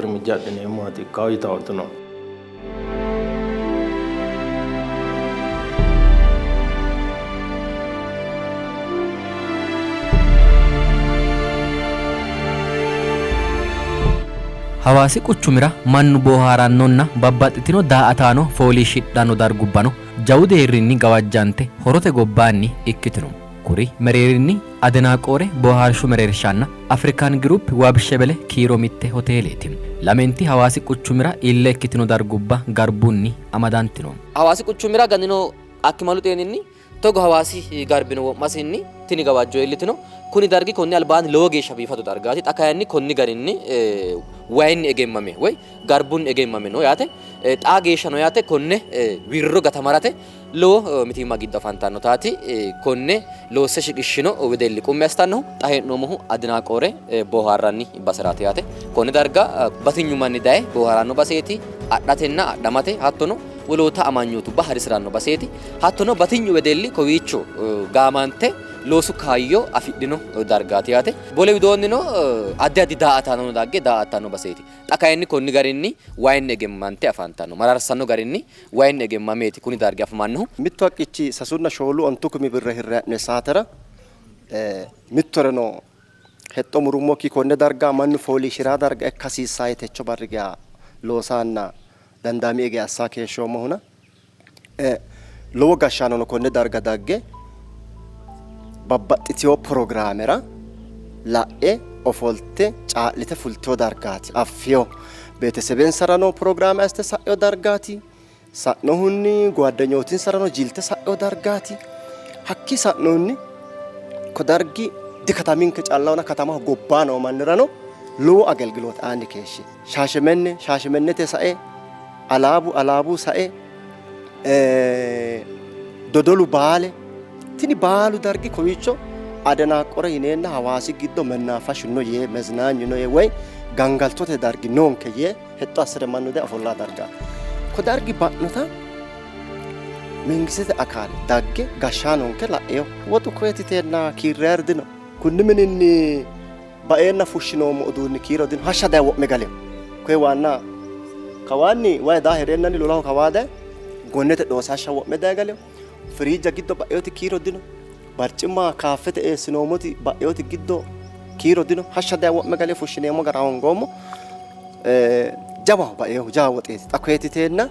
Mijadene muati kawita otuno. Hawaasi quchumira mannu boohaarannonna babbaxxitino daa''ataano fooliishshidhanno dargubbano jawu deerrinni gawajjante horote gobbaanni ikkitino. Kuri mereerinni Adenaaqoore boohaarshu mereershanna Afrikaan Group Waabishebele kiiro mitte hoteeleeti. Lamenti hawaasi quchumira ille ikkitino dargubba garbunni amadantino. Hawaasi quchumira ganino akkimalu xeeninni togo hawaasi garbino masinni tini gawajjo illitino. Kuni dargi konni albaan lowo geeshsha biifado dargaati. Xa kayanni konni garinni wayinni egeemmame woy garbunni egeemmame no yaate. Xaa geeshsha no yaate konne wirro gatamarate lowo mitiimma giddo afantanno taati. Konne loosse shiqishshino wedelli qummi astannohu xa hee'noommohu Adenaaqoore boohaarranni baseraati yaate. Konne darga batinyu manni daye boohaaranno baseeti. Adhatenna adhamate hattono woloota amanyootuba harisiranno baseeti. Hattono batinyu wedelli kowiicho gaamante loosu kaayyo afidhino dargaati yaate. Bole widoonnino addi addi daa''ataano dagge daa''attanno baseeti. Xa kayanni konni garinni wayinni egemmante afantanno. Mararsanno garinni wayinni egemmameeti kuni dargi afamannohu. Mittu haqqichi sasunna shoolu ontukumi birra hirra'ne saatera mittoreno hexxo murummokki konne darga mannu fooliishshiraa darga ikkasiissaa techo barriga loosaanna dandaami ege assaa keeshshoommohuna lowo gashshaanono konne darga dagge babbaxxitino programera la'e ofolte caa'lite fulteo dargaati. Affeyo beetesebensarano programme aste sa'eo dargaati. Sa'nohunni ጓደኞቲንሰራኖ ጂልተ sa'eo dargaati. Hakki sa'nohunni ko dargi dikatamin ke callauna katamaho gobbaa noo mannirano lowo aገልግሎት aanni keeshshi. Shaashimennete sa'e alaabu sa'e dodolu baale tini baalu dargi kowiicho Adenaaqoore yineenna hawaasi giddo mennaafashino yee meznaanyino yee way gangaltote dargi noonke yee hexxo assire mannu de ofollaa darga. Ko dargi ba'nota mengistete akaale dagge gashshaanonke la'eyo woxu koyetiteenna kiirreerdino kunni mininni ba'eenna fushshinoommo uduunni kiiro dino hashsha daye wo'me galeyo koye waanna kawaanni way daa hereennani lolaho kawaade gonnete dhoose hashsha wo'me daye galeyo firiija giddo ba'eyooti kiiro dino barcimma kaafete eessinoomoti ba'eyooti giddo kiiro dino hashsha daye wo'me galeyo fushshineemmo gara hongoommo jawaho ba'eyohu jawa woxeeti xa koyetiteenna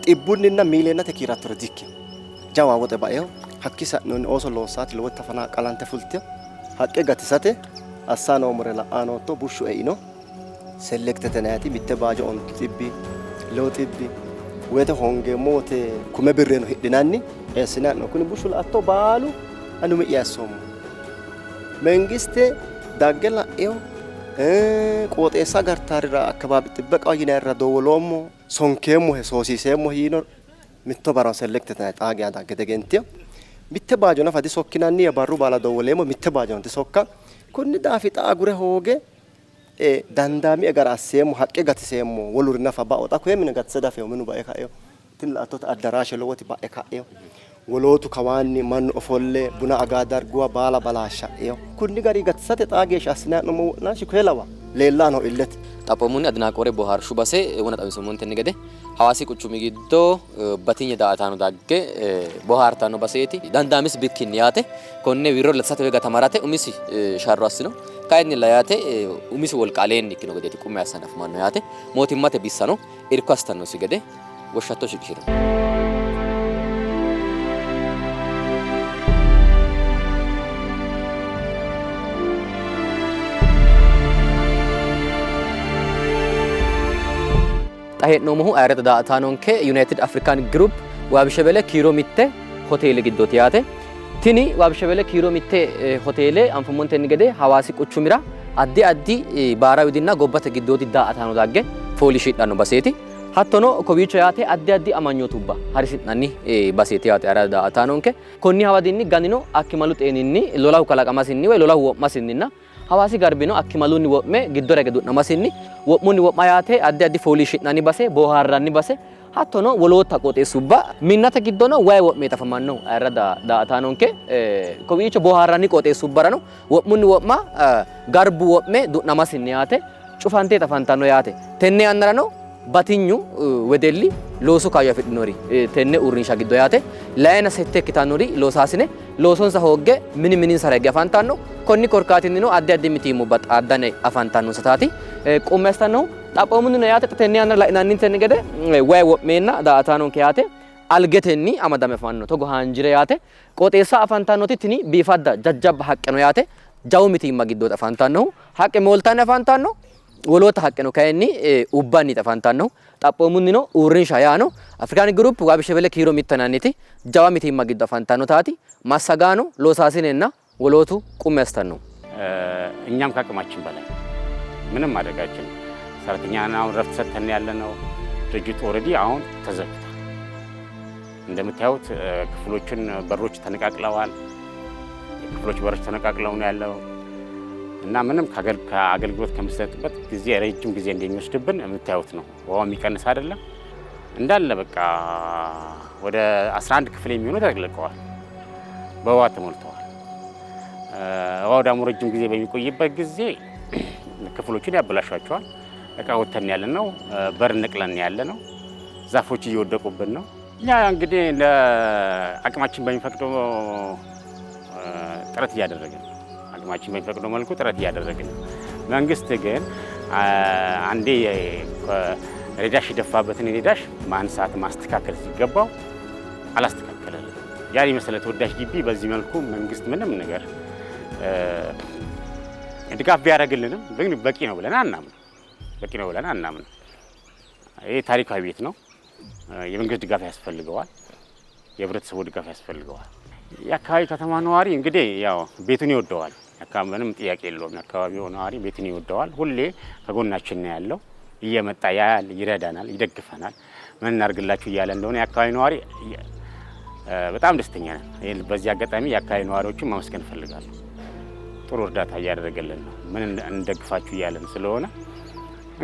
xibbunninna miileennate kiirattore dikki jawa woxe ba'eyohu hakki sa'noonni ooso loossaati lowo tafanaa qalante fulteyo haqqe gatisate assaa noomore la'aanootto bushshu eino selektete nayti mitte baajo ontu xibbi lowo xibbi woyte hongeemmo wote kume birreeno hidhinanni eessinanno kuni bushshu la'atto baalu anu mi'ya assoommo mengiste dagge la'eyo qooxeessa gartaarira akkabaabi xibbeqawo yinayirra dowoloommo sonkeemmo he soosiiseemmo hiino mitto baron selektete nayi xaagiya dagge degentiyo mitte baajona fadi sokkinanni barru baala dowoleemmo mitte baajonti sokka kunni daafi xaagure hooge dandaami egara asseemmo haqqe gatiseemmo woluri nafa ba'oxa koye mine gatise dafeyo minu ba'e ka'eyo tini la'attote addaraashe lowoti ba'e ka'eyo wolootu kawaanni mannu ofolle buna agaa darguwa baala balaashsha'eyo kunni gari gatisate xaa geeshsha assina'noommo wo'naashi koye lawa leellaano illete. Xaphomunni Adenaaqoore boohaarshu base wona xawisummontenni gede hawaasi quchumi giddo batinye daa''ataano dagge boohaartanno baseeti dandaamis bikkinni yaate konne wirro latisate woy gatamarate umisi sharro assino kayinnilla yaate umisi wolqaaleenni ikkino gedeeti qumme assana afamanno yaate mootimmate bissano irko astannosi gede woshshatto shiqishiro. Hee'noommohu ayirrete daa''ataanonke United African Group Waabishebele kiiro mitte hoteele giddooti yaate. Tini Waabishebele kiiro mitte hoteele anfummontenni gede hawaasi quchumira addi addi baara widinna gobbate giddooti daa''ataano dagge fooliishshidhanno baseeti. Hattono kowiicho yaate addi addi amanyootubba harisi'nanni baseeti yaate ayirrete daa''ataanonke. Konni hawadinni ganino akkimalu xeeninni lolahu kalaqamasinni woy lolahu wo'masinninna hawaasi garbino akkimalunni wo'me giddo rege du'namasinni wo'munni wo'ma yaate addi addi fooliishshi'nanni base boohaarranni base hattono wolootta qooxeessubba minnate giddono way wo'meeti afamanno ayirrete daa''ataanonke kowiicho boohaarranni qooxeessubbarano wo'munni wo'ma garbu wo'me du'namasinni yaate cufantee afantanno yaate tenne annarano batinyu wedelli loosu kaayyo afidhinori tenne uurrinsha giddo yaate layina sette ikkitanori loosaasine loosonsa hoogge minin saragge afantanno konni korkaatinnino addi addi mitiimu baxaaddane afantanno sataati qummestanno xaphoomunni yaate tenne annara la'inanni tenne gede way wo'meenna daa'ataanonke yaate algetenni amadame afanno togo haanjire yaate qooxeessa afantannoti tini biifadda jajjabba haqqeno yaate jawu mitiimma giddo afantanno haqqe mooltaanni afantanno woloota haqqeno kayinni ubbanni afantanno xaphoomunnino uurrinsha yaano Afrikaan Group waabishebele kiiro mittananniti jawa mitiimma giddo afantanno taati massagaano loosaasinenna ወሎቱ ቁም ያስተን ነው እኛም ካቅማችን በላይ ምንም ማድረጋችን ሰራተኛና አሁን ረፍት ሰተን ያለነው ድርጅቱ ኦሬዲ አሁን ተዘግቷል እንደምታዩት ክፍሎችን በሮች ተነቃቅለዋል ክፍሎች በሮች ተነቃቅለው ነው ያለው እና ምንም ከአገልግሎት ከመስጠትበት ጊዜ ረጅም ጊዜ እንደሚወስድብን የምታዩት ነው ዋው የሚቀንስ አይደለም እንዳለ በቃ ወደ 11 ክፍል የሚሆኑ ተገልቀዋል በዋ ተሞልተዋል ዋው ደግሞ ረጅም ጊዜ በሚቆይበት ጊዜ ክፍሎችን ያበላሻቸዋል እቃ ወተን ያለ ነው በር ነቅለን ያለ ነው ዛፎች እየወደቁብን ነው ያ እንግዲህ ለአቅማችን በሚፈቅደው ጥረት ያደረግን አቅማችን በሚፈቅደው መልኩ ጥረት ያደረግን መንግስት ግን አንዴ ሬዳሽ ደፋበትን ሬዳሽ ማንሳት ማስተካከል ሲገባው አላስተካከለም ያሪ መሰለ ተወዳጅ ግቢ በዚህ መልኩ መንግስት ምንም ነገር ድጋፍ ቢያደርግልንም በቂ ነው ብለን አናምን ይሄ ታሪካዊ ቤት ነው የመንግስት ድጋፍ ያስፈልገዋል የህብረተሰቡ ድጋፍ ያስፈልገዋል የአካባቢ ከተማ ነዋሪ እንግዲህ ያው ቤቱን ይወደዋል አካባቢ ምንም ጥያቄ የለውም የአካባቢው ነዋሪ ቤቱን ይወደዋል ሁሌ ከጎናችን ነው ያለው እየመጣ ያል ይረዳናል ይደግፈናል ምን እናርግላችሁ ይያለ እንደሆነ የአካባቢ ነዋሪ በጣም ደስተኛ ነን በዚህ አጋጣሚ የአካባቢ ነዋሪዎችን ማመስገን ፈልጋለሁ ጥሩ እርዳታ ያደረገልን ነው ምን እንደግፋችሁ ይያለን ስለሆነ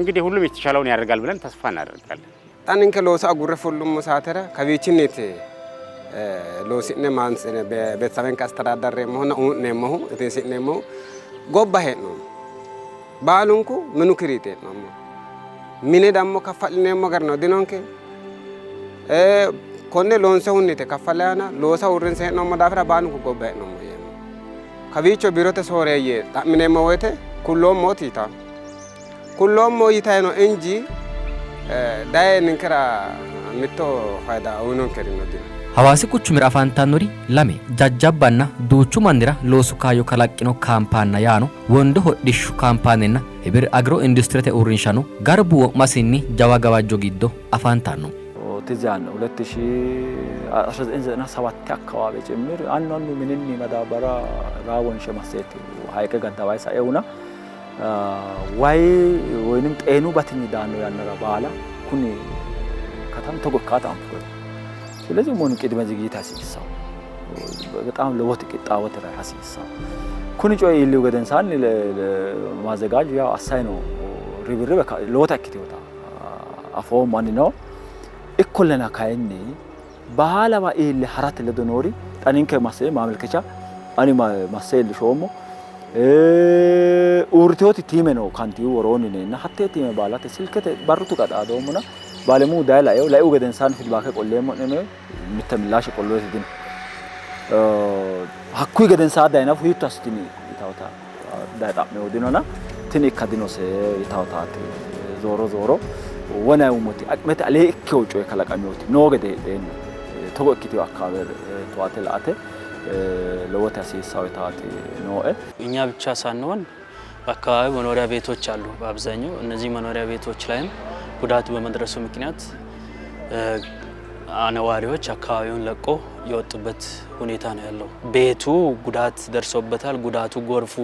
እንግዲህ ሁሉም የተሻለውን ያደርጋል ብለን ተስፋ እናደርጋለን ታንንከ ሎሳ ጉረፉሉም ሳተራ ከቤችኔት ሎሲነ ማንሰነ በቤተሰብን ካስተዳደረ መሆነ ነመሁ እተሲነሙ ጎባሄ ነው ባሉንኩ ምኑ ክሪቴ ነው ሚኔ ደሞ ከፈልነሙ ገር ነው ዲኖንከ ኮኔ ሎንሰውንቴ ከፈላና ሎሳ ውርንሰ ነው መዳፍራ ባሉንኩ ጎባሄ ነው ከቢቾ ቢሮተ ሶሬየ ታምነሙ ወቴ ኩሎም ሞቲታ ኩሎም ሞይታ ነው እንጂ ዳይን ከራ ሚቶ ፋይዳ ኡኖን ከሪኖ ዲና Hawaasi quchumira afantanori lame jajjabbanna duuchu mannira loosu kaayyo kalaqqino kaampaanna yaano wondo hodhishshu kaampaanenna hebir agro industriyete uurrinshano garbu wo'masinni jawa gawajjo giddo afantanno ትዚያን 2017 አካባቢ ጭምር አንዱ ምንኒ መዳበራ ራወን ሸማሴት ሃይቀ ገዳባይ ሳይውና ዋይ ወይንም ጤኑ ባትኝ ዳኖ ያነራ ባላ ኩኒ ከተም ተጎካታም ስለዚህ ሞን ቅድመ ዝግጅት አሲሳው በጣም ለወጥ ቂጣወት ላይ አሲሳው ኩኒ ጮይ ይልው ገደንሳን ለማዘጋጅ ያው አሳይ ነው ሪብሪበ ለወጥ አክቲውታ አፎ ማን ነው እኮለና ካይኔ ባላባ ኢል ሐራት ለዶኖሪ ጣኒንከ ማሰ ማመልከቻ አኒ ማሰል ሾሞ ኡርቲዮት ቲሜ ነው ካንቲው ወሮኒኔና ሐቴ ቲሜ ባላተ ስልከተ ባሩቱ ቀዳዶሙና ባለሙ ዳይላዩ ላዩ ገደንሳን ፊድባከ ቆሌሞ ነነ ምተምላሽ ቆሎት ግን ሐኩይ ገደንሳ ዳይና ሁይታስቲኒ ይታውታ ዳይጣም ነው ዲኖና ትኒ ካዲኖስ ይታውታት ዞሮ ዞሮ ወናው ሞቲ አቅመት አለክው ጮይ ከላቃሚውት ኖገደ ደን ተወክቲው አካባቢ ተዋተላተ ለወታ ሲሳው ይታውት ነው እኛ ብቻ ሳንሆን በአካባቢ መኖሪያ ቤቶች አሉ በአብዛኛው እነዚህ መኖሪያ ቤቶች ላይም ጉዳቱ በመድረሱ ምክንያት ነዋሪዎች አካባቢውን ለቆ የወጡበት ሁኔታ ነው ያለው ቤቱ ጉዳት ደርሶበታል ጉዳቱ ጎርፉ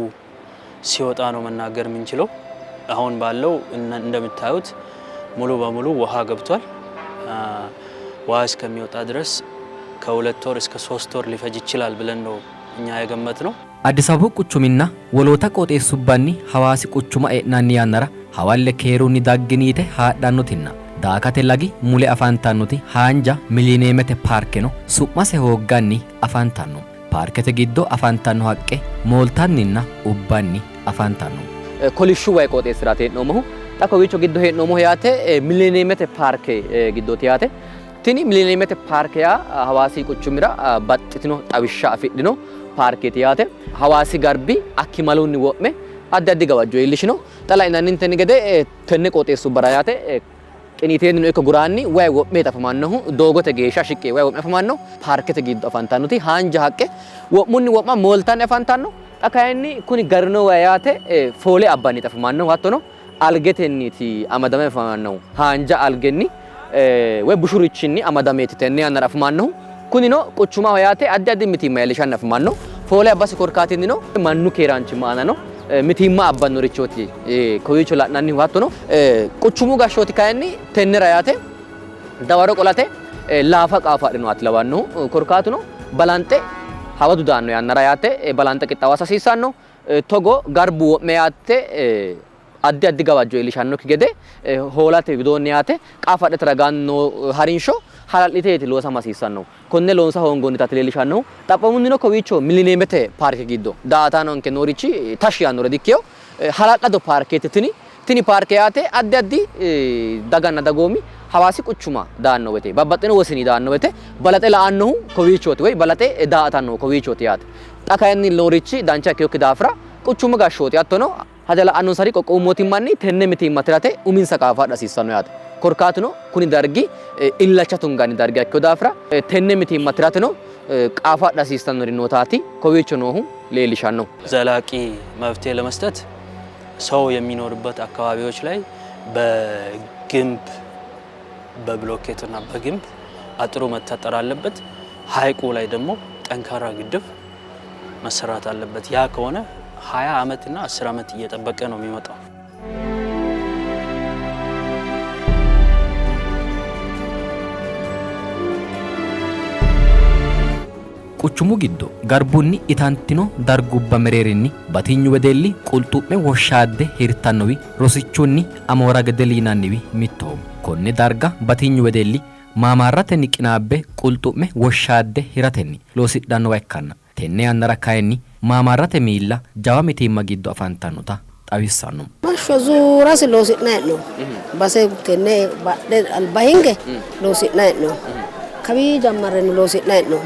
ሲወጣ ነው መናገር ምንችለው አሁን ባለው እንደምታዩት ሙሉ በሙሉ ውሃ ገብቷል ውሃ እስከሚወጣ ድረስ ከ2 ወር እስከ 3 ወር ሊፈጅ ይችላል ብለን ነው እኛ የገመት ነው አዲስ አበባ ቁቹሚና ወሎታ ቆጤሱባኒ ሐዋሲ ቁቹማ ኤናኒ ያነራ ሐዋለ ኬሩኒ ዳግኒቴ ሃዳኖቲና ዳካቴ ላጊ ሙሌ አፋንታኖቲ ሃንጃ ሚሊኒየመቴ ፓርክ ነው ሱማሴ ሆጋኒ አፋንታኖ ፓርከቴ ጊዶ አፋንታኖ ሐቄ ሞልታኒና ኡባኒ አፋንታኖ kolishu way qote sirate no mo ta kowicho giddo he no mo yaate millenniumete park giddo yaate tini millenniumete park ya Hawaasi quchumira baxxitino xawishsha afidhino parketi yaate Hawaasi garbi akkimalunni wo'me addi addi gawajjo iillishino xala inannintenni gede tenne qoxeessu bara yaate qiniiteenni eko guraanni way wo'me tafamannohu doogote geeshsha shiqqe way wo'me afamanno parkete giddo afantannuti haanja haqqe wo'munni wo'ma mooltanni afantanno xa kayinni kuni garino way yaate foole abbanni tafamannohu hattono algetenniti amadame afamannohu haanja algenni way bushurichinni amadameeti tenne yannara afamannohu kunino quchumaho yaate addi addi mitimma iillishanni afamanno foole abbasi korkaatinnino mannu keeraanchimma aanano mitimma abbannorichooti kowiicho la'nannihu hattono quchumu gashshooti kayinni tennera yaate dawaro qolate laafa qaafadhinoati lawannohu korkaatuno balanxe hawadu daanno yannara yaate balanxe qixxaawasa hasiissanno togo garbu wo'me yaate addi addi gawajjo iillishannokki gede hoolate widoonni yaate qaafadhete ragaanno harinsho hala'liteeti loosama hasiissanno konne loonsa hoongoonnita leellishannohu xaphamunnino kowiicho millenniumete park giddo daa''ataanonke noorichi tashi yaannore dikkeyo hala'lado parkeeti tini parke yaate addi addi daganna dagoomi Hawaasi quchuma daanno woyte babbaxxino wosini daanno woyte balaxe la'annohu kowiichooti woy balaxe daa''atannohu kowiichooti yaate xa kayinni noorichi dancha ikkeyokki daafira quchuma gashshooti hattono haja la'annonsari qoqqowu mootimmanni tenne mitimma tirate uminsa qaafadha hasiissanno yaate korkaatuno kuni dargi illacha tunganni dargi ikkeo daafira tenne mitimma tirateno qaafadha hasiissannori nootaati kowiicho noohu leellishanno ዘላቂ መፍትሄ ለመስጠት ሰው የሚኖርበት አካባቢዎች ላይ በግንብ በብሎኬትና በግንብ አጥሩ መታጠር አለበት ሐይቁ ላይ ደግሞ ጠንካራ ግድብ መሰራት አለበት ያ ከሆነ 20 ዓመትና 10 ዓመት እየጠበቀ ነው የሚመጣው quchumu giddo garbunni itantino dargubba mereerinni batinyu wedelli qulxu'me woshshaadde hirtannowi rosichunni amoora gedeliinanniwi mittoom konne darga batinyu wedelli maamarratenni qinaabbe qulxu'me woshshaadde hiratenni loosidhannowa ikkanna tenne yannara kayinni maamarrate miilla jawa mitimma giddo afantannota xawissanno masho zuurasi loosi'nayno base tenne badhe albahinge loosi'nayno kabii jammarrenni loosi'nayno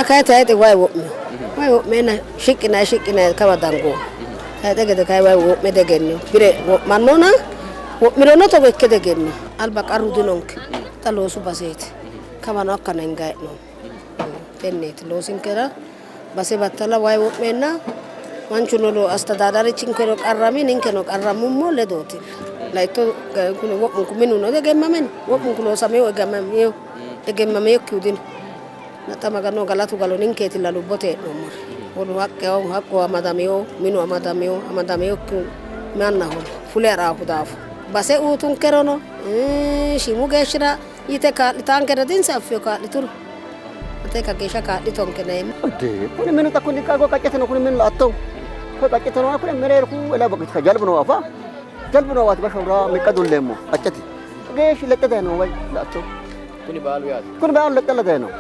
akay taate way wo'me na shiqqina kaba dango taate gede kay way wo'me degenno bire mannona wo'mirono to bekke degenno alba qarru dinonke ta loosu baseeti kaba no akkana ingayno tenneeti loosinkera base battala way wo'menna manchuno lo astadadari cinkero qarrami ninkeno qarramummo ledooti layto kuno wo'mun kuminu no degemmamen wo'mun kulo sameyo egemmameyo kudin nata magano galatu galo ninkeeti la lubote no wonu hakko amadamiyo minu amadamiyo manna hon fulera hudafu base utun kerono shimu geshira yite ka tankere din safyo ka litur ate ka gesha ka liton kenem ade kuni minu takuni ka go kacete no kuni minu atto ko kacete no kuni merer ku ela bakit ka jalbu no afa jalbu no wat bashawra mikadulemo kacete gesh lette no way atto kuni baalu yaate kuni baalu lette no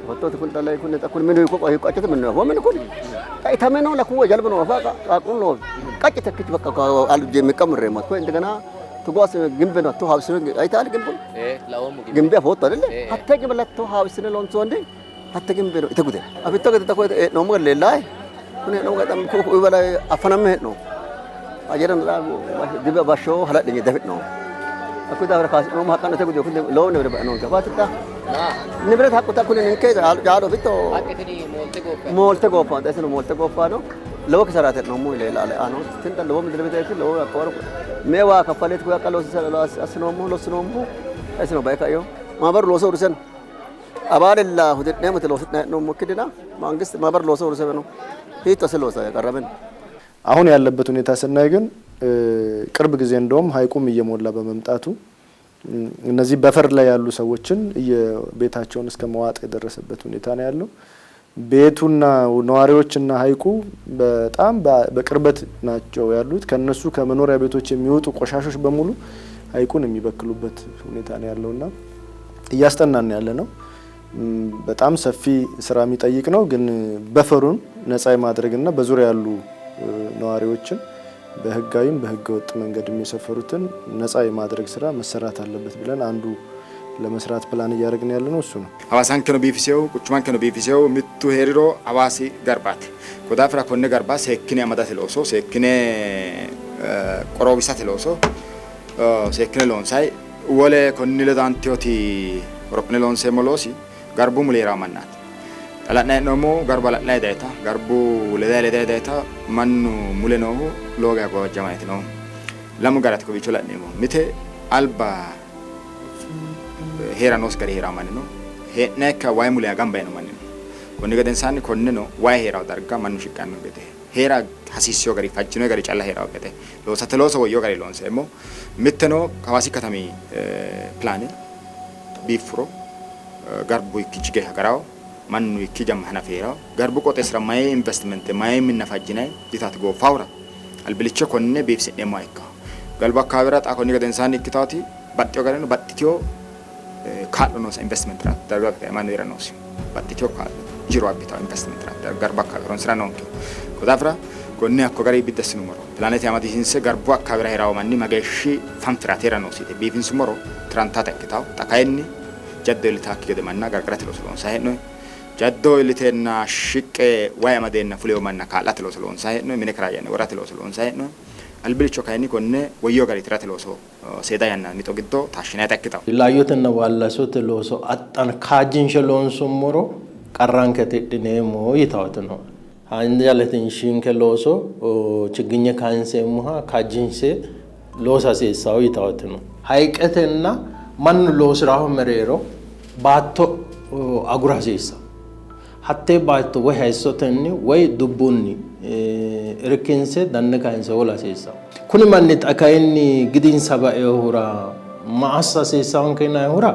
Waktu tu pun dalai kun tak kun menu ko kacet menu apa menu kun kai thameno la ku jalb no fa ka kun lo kacet kit bak ka al je me kamre mat ko indagana tu gos gimbe no tu house ai tal gimbe lawom gimbe hot dale hatta ke bala tu house ne lon sonde hatta gimbe no itagude abitto ke ta ko no mo le lai kun no ga tam ko bala afana me no ajaran la dibe basho hala de david no aku dah rakas no ma kan itagude kun lo ne ba no ga batita ንብረት ሀቁ ታኩን እንከ ጃሎ ቢቶ አከተኒ ሞልተ ጎፋ ደስነ ሞልተ ጎፋ ነው ለወክ ሰራተ ነው ሙ ሌላ አኖ ትንተ ለው ምድር ቤት ለው አቆር ሜዋ ከፈለት ኩያ ቀለው ሰላስ አስኖሙ ለስኖሙ እስኖ ባይካዮ ማበር ሎሶ ሩሰን አባለላ ሁደት ነመተ ሎስት ነው ሙክድና መንግስት ማበር ሎሶ ሩሰ ነው ሂቶ ስለወሰ ያቀረበን አሁን ያለበት ሁኔታ ስናይ ግን ቅርብ ጊዜ እንደውም ሀይቁም እየሞላ በመምጣቱ እነዚህ በፈር ላይ ያሉ ሰዎችን የቤታቸውን እስከ መዋጥ የደረሰበት ሁኔታ ነው ያለው ቤቱና ነዋሪዎችና ሀይቁ በጣም በቅርበት ናቸው ያሉት ከነሱ ከመኖሪያ ቤቶች የሚወጡ ቆሻሾች በሙሉ ሀይቁን የሚበክሉበት ሁኔታ ነው ያለውና እያስጠናን ያለ ነው በጣም ሰፊ ስራ የሚጠይቅ ነው ግን በፈሩን ነፃ ማድረግና በዙሪያ ያሉ ነዋሪዎችን በህጋዊም በህገ ወጥ መንገድ የሚሰፈሩትን ነፃ የማድረግ ስራ መሰራት አለበት ብለን አንዱ ለመስራት ፕላን እያደረግን ያለነው እሱ ነው። ሀዋሳን ከኖ ቢፊሴው ቁጭማን ከኖ ቢፊሴው ምቱ ሄሪሮ ሀዋሲ ገርባት ጎዳፍራ ኮነ ገርባ ሴክኔ አመዳት ለኦሶ ሴክኔ ቆሮቢሳት ለኦሶ ሴክኔ ሎንሳይ ወለ ኮኒ ለዳንቲዮቲ ሮፕኔ ሎንሴ ሞሎሲ ገርቡ ሙሌራ ማናት አላና ነሞ ገርባ ላይ ዳይታ ገርቡ ለዳይ ዳይታ ማኑ ሙሌ ነው ሎጋ ጎጃማይት ነው ለሙ ጋራት ኮ ቢቾላ ነሞ ሚቴ አልባ ሄራ ኖስ ገሪ ሄራ ማን ነው ሄነካ ዋይ ሙሌ አጋምባይ ነው ማን ነው ኮኒ ገደንሳን ኮኒ ነው ዋይ ሄራው ዳርጋ ማኑ ሽቃን ነው ገደ ሄራ ሀሲሲዮ ገሪ ፋጅኖ ገሪ ጫላ ሄራው ገደ ሎሰተሎሶ ወዮ ገሪ ሎንሴሞ ምትኖ ከዋሲ ከተሚ ፕላን ቢፍሮ ገርቡ ይክጅገ ሀገራው ማኑ ይክጀም ሐናፌራው ገርቡ ቆጤ ስራ ማይ ኢንቨስትመንት ማይ ምንፋጅናይ ዲታት ጎ ፋውራ አልብልቸ ኮነ ቢፍስ ደማይካ ገልባ ካበራ ጣኮኒ ገደንሳን ይክታቲ ባጥዮ ገረን ባጥቲዮ ካሎኖስ ኢንቨስትመንት ራ ዳርጋ ማኑ ይረኖስ ባጥቲዮ ካሎ ጂሮ አቢታ ኢንቨስትመንት ራ ገርባ ካበራን ስራ ነው ኮዳፍራ ኮነ አኮ ገሪ ቢደስ ኑመሮ ፕላኔት ያማዲ ሲንሰ ገርቡ አካበራ ሄራው ማኒ ማገሺ ፋምትራ ቴራኖስ ይተ ቢፊንስ ሞሮ ትራንታታ ይክታው ጣካይኒ ጀደል ታክ ገደማና ጋርጋራት ለሶሎን ሳይኖ ጀዶ ልቴና ሽቄ ዋይ ማደና ፍሌው ማና ካላት ለሶሎን ሳይኖ ሚኔ ክራያነ ወራት ለሶሎን ሳይኖ አልብልቾ ካይኒ ኮነ ወዮ ጋር ትራት ለሶ ሴዳያና ሚጦግዶ ታሽና ታክታው ላዮተና ዋላሶት ለሶ አጣን ካጂን ሸሎን ሶሞሮ ቀራን ከተድኔሞ ይታወት ነው አንጃለትን ሽንከ ለሶ ችግኘ ካንሴ ሙሃ ካጂንሴ ሎሳ ሴሳው ይታወት ነው ሃይቀተና ማን ሎስራው መሬሮ ባቶ አጉራሴሳ ሀቴ ባቶ ወይ ሃይሶተኒ ወይ ዱቡኒ እርኪንሴ ደነካንሴ ወላሴሳ ኩኒ ማን ተካይኒ ግዲን ሰባኤ ሁራ ማአሳሴሳውን ከና ሁራ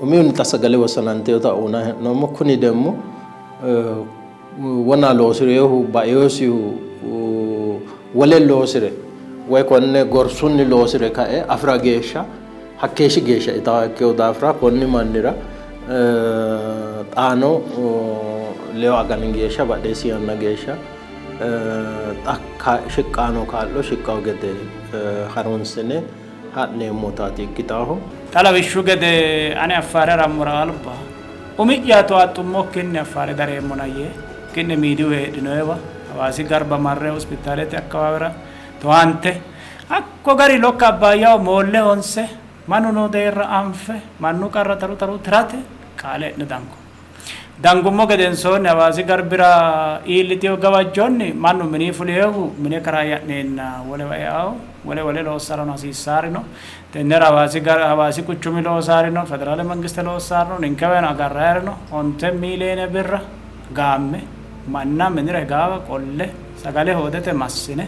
ኡሚውን ተሰገለ ወሰናንቴ ታኡና ነው ኩኒ ደሞ ወና ሎስሬው ባዮሲው ወለ ሎስሬ ወይ ኮነ ጎርሱኒ ሎስሬ ካኤ አፍራ ጌሻ ሀኬሽ ጌሻ ኢታከው ዳፍራ ኮኒ ማንራ ጣኖ ሌው አጋን ጌሻ ባደሲ ያና ጌሻ ጣካ ሽቃኖ ካሎ ሽቃው ገደ ሀሮንስኔ ሀኔ ሞታቲ ኪታሁ ጠላብሹ ገደ አኔ አፋረ ራሙራልባ ኡሚያቶ አጡሞ ከነ አፋረ ዳሬ ሞናዬ ከነ ሚዲዮ ሄድነዋ አዋሲ ጋር በማረ ሆስፒታሌት አካባቢራ ተዋንተ አኮ ጋሪ ሎካ ባያው ሞለ ሆንሰ ማኑ ነው ደራ አንፈ ማኑ ቀረ ተሩ ትራተ ቃለ ነዳንኩ ዳንጉሞ ገደንሶን አዋሲ ጋር ቢራ ኢልቲዮ ገዋጆኒ ማኑ ምኒ ፍሌው ምኒ ከራያኔና ወለዋያው ወለ ለወሰራው ሲሳሪ ነው ተነራ አዋሲ ጋር አዋሲ ቁቹሚ ለወሳሪ ነው ፌደራል መንግስት ለወሳሪ ነው እንከበና ጋራር ነው ኦንተ ሚሊየን ብራ ጋሜ ማና ምን ረጋባ ቆለ ሰጋለ ሆደተ ማስነ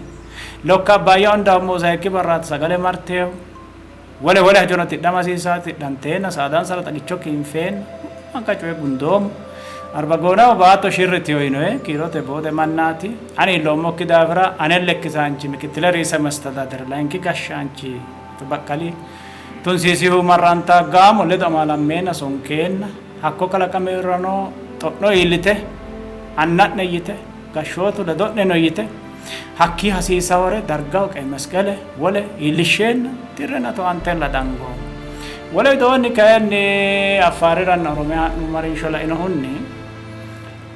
ሎካ ባያው እንዳሞ ዛይኪ በራት ሰጋለ ማርቴው ወለ ጆኖት ዳማሲሳት ዳንቴና ሳዳን ሰላጣ ዲቾክ ኢንፌን አንካቾ ጉንዶም አርባጎናው ባቶ ሽርት ይሆይኖ ኪሮቴ ቦደ ማናቲ አኔ ሎሞ ኪዳፍራ አነለክ ሳንቺ ምክትለ ርዕሰ መስተዳድር ላንኪ ጋሻንቺ ተበቃሊ ቶንሲሲሁ ማራንታ ጋሞ ለደማላሜና ሶንኬና ሀኮ ከለቀሜራኖ ጦኖ ይልተ አናነ ይተ ጋሾቱ ለዶነ ነው ይተ ሀኪ ሀሲሳ ወረ ዳርጋው ቀይ መስቀለ ወለ ይልሽን ትረና ተዋንተን ለዳንጎ ወለ ዶኒ ከኒ አፋረራና ኦሮሚያ ኑማሪን ሾላ ኢነሁኒ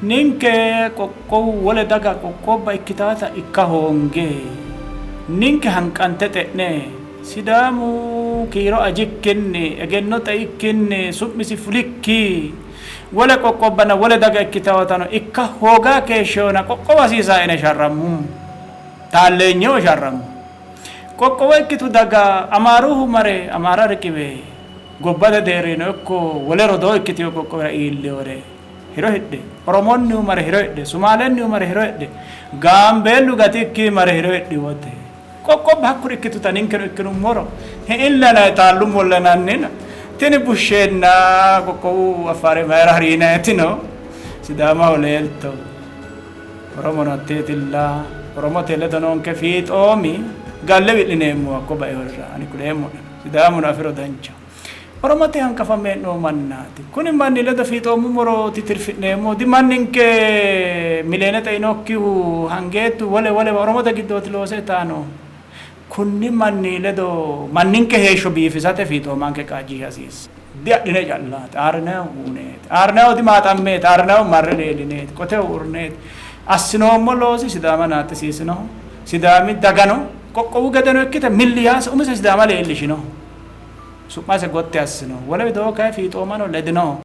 ኒንከ ቆቆ ወለ ዳጋ ቆቆ ባይክታታ ኢካሆንጌ ኒንከ ሃንቀንተ ተነ ሲዳሙ ኪሮ አጅክኒ እገኖ ጠይክኒ ሱምሲ ፍሊኪ ወለ ቆቆበና ወለ ዳጋ ኢክታወታኖ ኢካ ሆጋ ከሾና ቆቆ ዋሲሳ እነ ሸራሙ ታለኛው ሸራሙ ቆቆ ወይክቱ ዳጋ አማሩሁ መሬ አማራ ርቂቤ ጎባደ ደሬ ነው እኮ ወለ ሮዶ ኢክቲዮ ቆቆ ኢል ወሬ ሂሮ ሄደ ኦሮሞን ነው መሬ ሂሮ ሄደ ሱማሌን ነው መሬ ሂሮ ሄደ ጋምቤሉ ጋቲኪ መሬ ሂሮ ሄደ ወቴ ቆቆ ባኩሪ ኢክቱ ታኒንከ ኢክኑ ሞሮ ሄኢላና ታሉ ሞለናኔና tini bushenna kokko affare mayrarina tino sidama olelto oromo natetilla oromo teledonon ke fiitomi galle widinemo akko bayorra ani kulemo sidamu nafiro dancha Oromoti hanqafamee noo mannaati. Kuni manni leda fiixoomu moroo titirfidneemmoo di manninke mileena ta'inokkihu hangeetu wale Oromota giddooti loosee taanoo. Kunni manni ledo manninke heeshsho biifisate fiixoomanke qaajii hasiis. Diadhine callaati aarnaa huuneeti. Aarnaa odi maaxammeeti aarnaa marre leelineeti qotee urneeti. Assinoommo loosi sidaama naattisiisino. Sidaami dagano qoqqobu gadano ikkite milliyaas umise sidaama leellishino. Suphase gotti assino. Wala bidoo ka'e fiixoomano ledino.